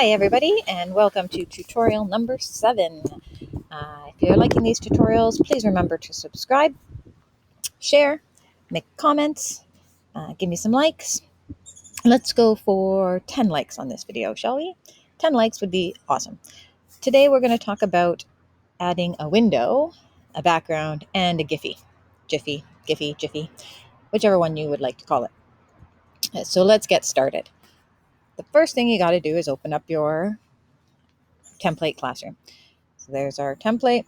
Hi everybody, and welcome to tutorial number 7. If you're liking these tutorials, please remember to subscribe, share, make comments, give me some likes. Let's go for 10 likes on this video, shall we? 10 likes would be awesome. Today we're going to talk about adding a window, a background, and a Giphy. Giphy, whichever one you would like to call it. So let's get started. The first thing you got to do is open up your template classroom. So there's our template,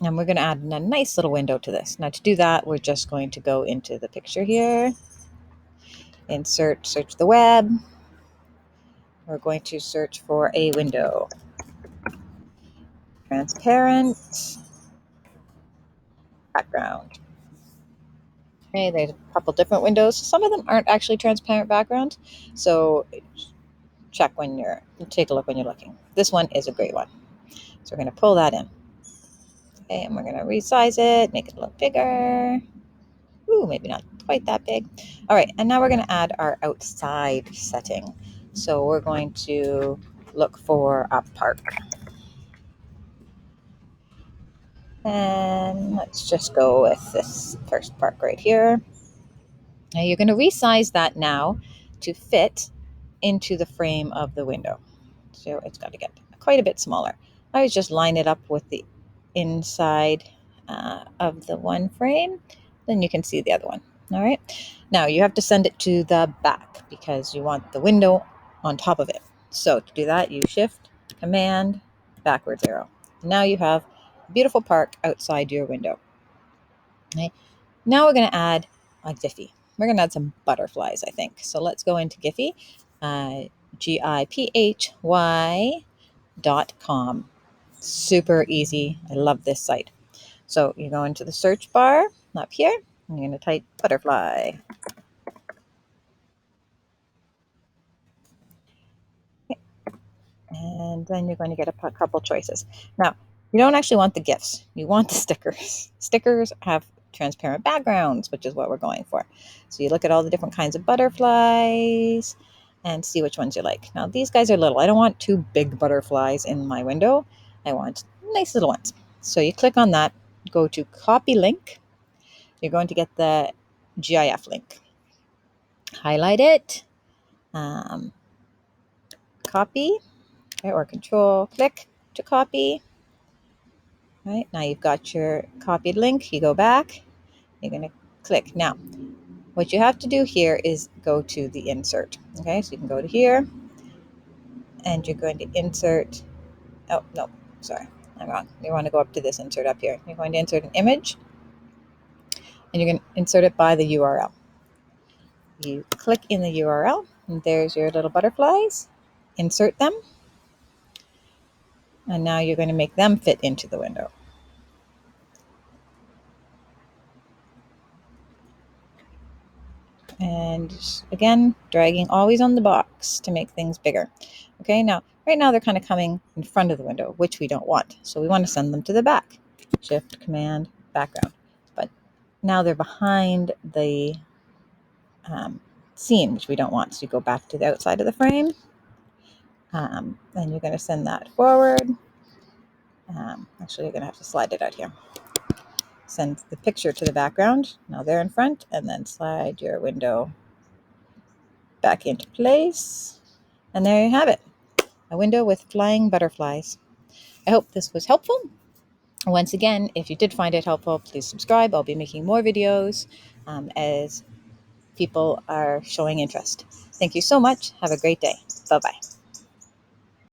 and we're going to add a nice little window to this. Now to do that, we're just going to go into the picture here, search the web. We're going to search for a window. Transparent background. Okay, there's a couple different windows. Some of them aren't actually transparent backgrounds, so take a look when you're looking. This one is a great one. So we're going to pull that in. Okay, and we're going to resize it, make it a little bigger. Ooh, maybe not quite that big. All right, and now we're going to add our outside setting. So we're going to look for a park. And let's just go with this first park right here. Now you're going to resize that now to fit into the frame of the window. So it's got to get quite a bit smaller. I always just line it up with the inside of the one frame. Then you can see the other one. All right. Now you have to send it to the back because you want the window on top of it. So to do that, you shift, command, backwards arrow. Now you have a beautiful park outside your window. Okay. Now we're going to add a Giphy. We're going to add some butterflies, I think. So let's go into Giphy, Giphy.com. Super easy. I love this site. So you go into the search bar up here, and you're going to type butterfly. And then you're going to get a couple choices. Now, you don't actually want the GIFs. You want the stickers. Stickers have transparent backgrounds, which is what we're going for. So you look at all the different kinds of butterflies and see which ones you like. Now, these guys are little. I don't want two big butterflies in my window. I want nice little ones. So you click on that, go to copy link. You're going to get the GIF link. Highlight it, copy, or control click to copy. Right, now you've got your copied link. You go back, you're going to click. Now, what you have to do here is go to the insert. Okay, so you can go to here, and you're going to insert, oh, no, sorry, I'm wrong. You want to go up to this insert up here. You're going to insert an image, and you're going to insert it by the URL. You click in the URL, and there's your little butterflies. Insert them, and now you're going to make them fit into the window. And again, dragging always on the box to make things bigger. Okay, now right now they're kind of coming in front of the window, which we don't want. So we want to send them to the back. Shift, command, background. But now they're behind the scene, which we don't want. So you go back to the outside of the frame, and you're going to send that forward. Actually, you're going to have to slide it out here. Send the picture to the background. Now they're in front, and then slide your window back into place. And there you have it, a window with flying butterflies. I hope this was helpful. Once again, if you did find it helpful, please subscribe. I'll be making more videos as people are showing interest. Thank you so much. Have a great day. Bye-bye.